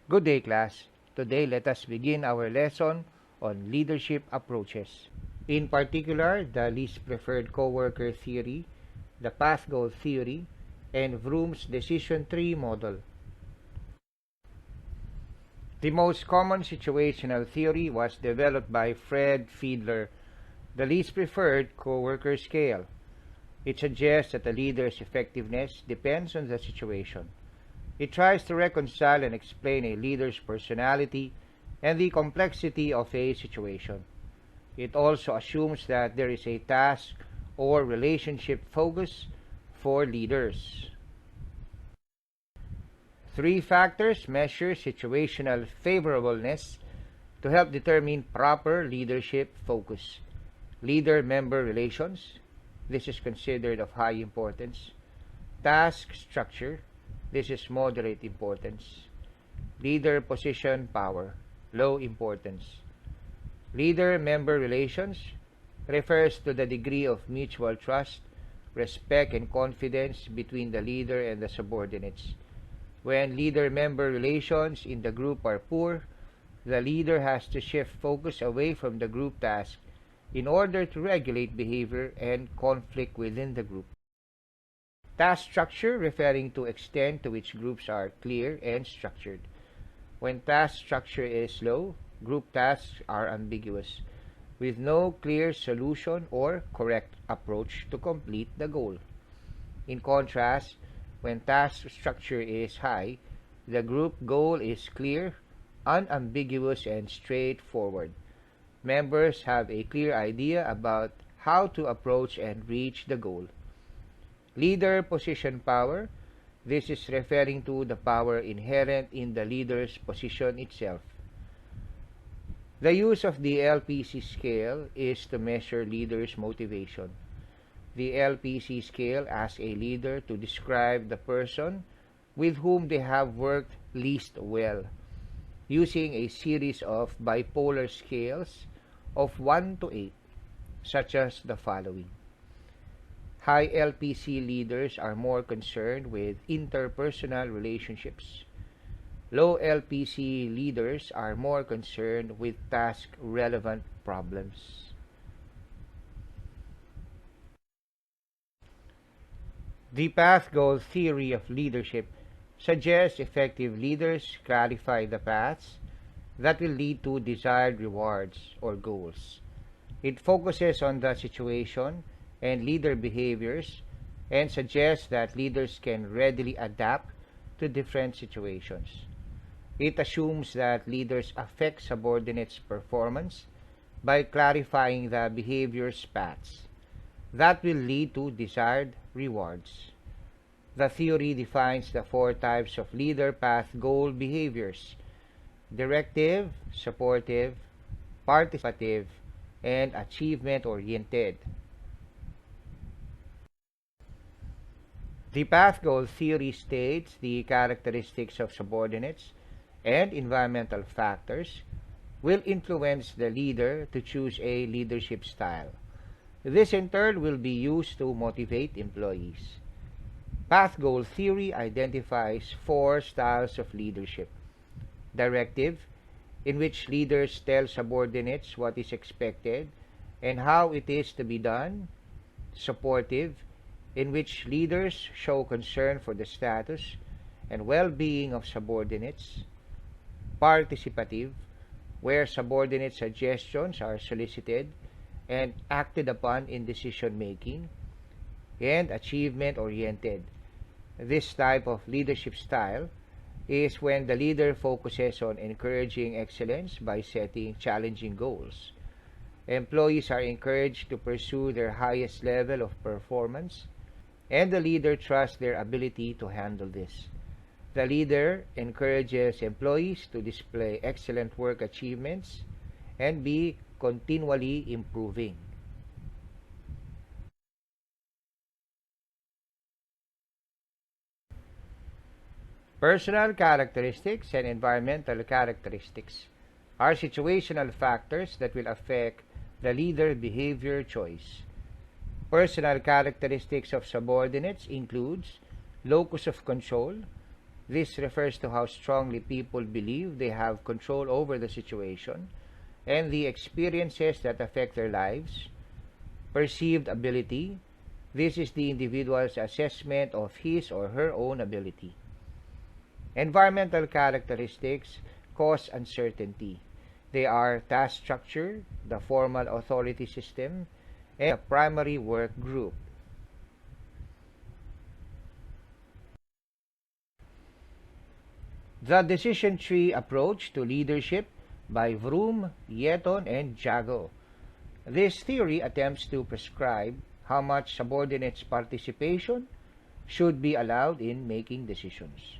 Good day, class. Today, let us begin our lesson on leadership approaches. In particular, the least preferred coworker theory, the path goal theory, and Vroom's decision tree model. The most common situational theory was developed by Fred Fiedler, the least preferred coworker scale. It suggests that a leader's effectiveness depends on the situation. It tries to reconcile and explain a leader's personality and the complexity of a situation. It also assumes that there is a task or relationship focus for leaders. Three factors measure situational favorableness to help determine proper leadership focus. Leader-member relations. This is considered of high importance. Task structure. This is moderate importance. Leader position power, low importance. Leader-member relations refers to the degree of mutual trust, respect, and confidence between the leader and the subordinates. When leader-member relations in the group are poor, the leader has to shift focus away from the group task in order to regulate behavior and conflict within the group. Task structure referring to extent to which groups are clear and structured. When task structure is low, group tasks are ambiguous, with no clear solution or correct approach to complete the goal. In contrast, when task structure is high, the group goal is clear, unambiguous, and straightforward. Members have a clear idea about how to approach and reach the goal. Leader position power. This is referring to the power inherent in the leader's position itself. The use of the LPC scale is to measure leaders' motivation. The LPC scale asks a leader to describe the person with whom they have worked least well, using a series of bipolar scales of 1 to 8, such as the following. High LPC leaders are more concerned with interpersonal relationships. Low LPC leaders are more concerned with task-relevant problems. The path goal theory of leadership suggests effective leaders clarify the paths that will lead to desired rewards or goals. It focuses on the situation and leader behaviors and suggests that leaders can readily adapt to different situations. It assumes that leaders affect subordinates' performance by clarifying the behavior's paths that will lead to desired rewards. The theory defines the four types of leader path goal behaviors: directive, supportive, participative, and achievement-oriented. The path goal theory states the characteristics of subordinates and environmental factors will influence the leader to choose a leadership style. This in turn will be used to motivate employees. Path goal theory identifies four styles of leadership: directive, in which leaders tell subordinates what is expected and how it is to be done; supportive, in which leaders show concern for the status and well-being of subordinates; participative, where subordinate suggestions are solicited and acted upon in decision-making; and achievement-oriented. This type of leadership style is when the leader focuses on encouraging excellence by setting challenging goals. Employees are encouraged to pursue their highest level of performance, and the leader trusts their ability to handle this. The leader encourages employees to display excellent work achievements and be continually improving. Personal characteristics and environmental characteristics are situational factors that will affect the leader behavior choice. Personal characteristics of subordinates includes locus of control, This refers to how strongly people believe they have control over the situation and the experiences that affect their lives. Perceived ability. This is the individual's assessment of his or her own ability. Environmental characteristics cause uncertainty. They are task structure, the formal authority system, and a primary work group. The Decision Tree Approach to Leadership by Vroom, Yeton, and Jago. This theory attempts to prescribe how much subordinates' participation should be allowed in making decisions.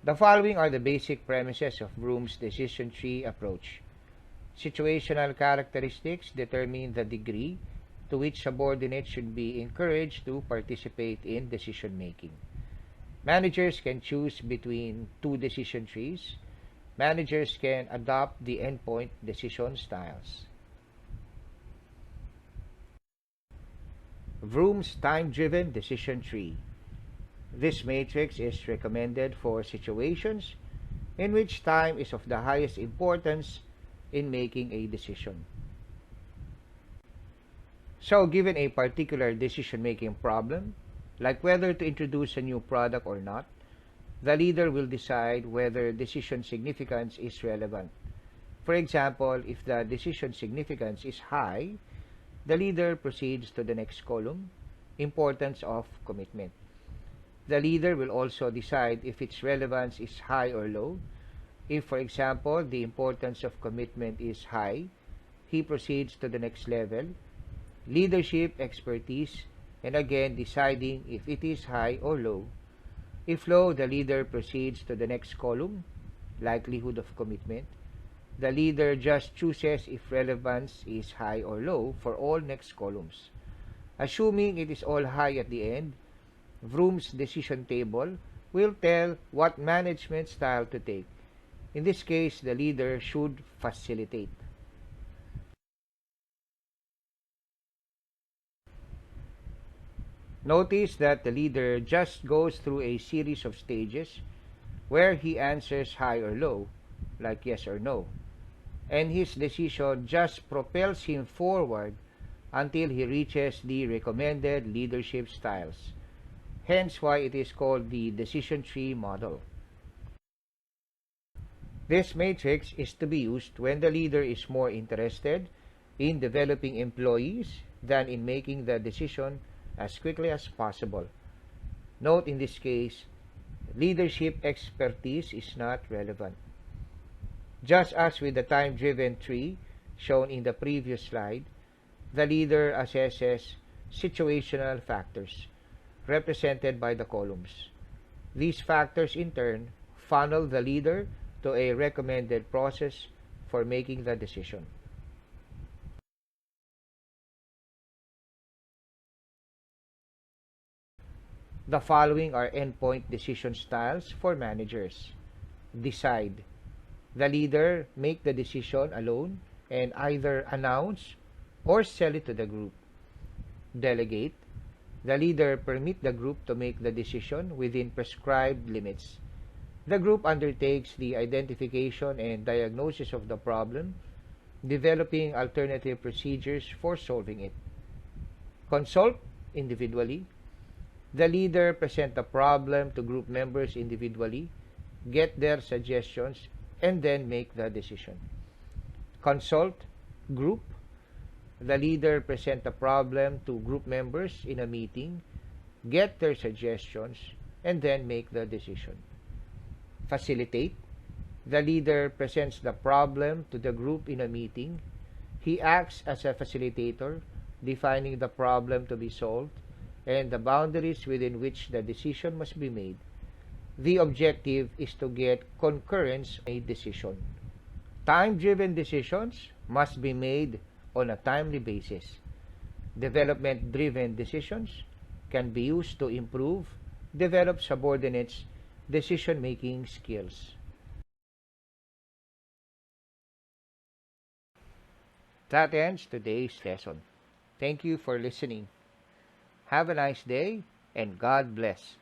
The following are the basic premises of Vroom's decision tree approach. Situational characteristics determine the degree to which subordinates should be encouraged to participate in decision making. Managers can choose between two decision trees. Managers can adopt the endpoint decision styles. Vroom's time-driven decision tree. This matrix is recommended for situations in which time is of the highest importance in making a decision. So, given a particular decision-making problem, like whether to introduce a new product or not, the leader will decide whether decision significance is relevant. For example, if the decision significance is high, the leader proceeds to the next column, importance of commitment. The leader will also decide if its relevance is high or low. If, for example, the importance of commitment is high, he proceeds to the next level, leadership expertise, and again deciding if it is high or low. If low, the leader proceeds to the next column, likelihood of commitment. The leader just chooses if relevance is high or low for all next columns. Assuming it is all high at the end, Vroom's decision table will tell what management style to take. In this case, the leader should facilitate. Notice that the leader just goes through a series of stages where he answers high or low, like yes or no, and his decision just propels him forward until he reaches the recommended leadership styles. Hence why it is called the decision tree model. This matrix is to be used when the leader is more interested in developing employees than in making the decision as quickly as possible. Note in this case, leadership expertise is not relevant. Just as with the time-driven tree shown in the previous slide, the leader assesses situational factors represented by the columns. These factors in turn funnel the leader to a recommended process for making the decision. The following are endpoint decision styles for managers. Decide. The leader make the decision alone and either announce or sell it to the group. Delegate. The leader permit the group to make the decision within prescribed limits. The group undertakes the identification and diagnosis of the problem, developing alternative procedures for solving it. Consult individually. The leader present the problem to group members individually, get their suggestions, and then make the decision. Consult group. The leader present the problem to group members in a meeting, get their suggestions, and then make the decision. Facilitate. The leader presents the problem to the group in a meeting. He acts as a facilitator, defining the problem to be solved and the boundaries within which the decision must be made. The objective is to get concurrence on a decision. Time-driven decisions must be made on a timely basis. Development-driven decisions can be used to improve, develop subordinates' decision-making skills. That ends today's lesson. Thank you for listening. Have a nice day and God bless.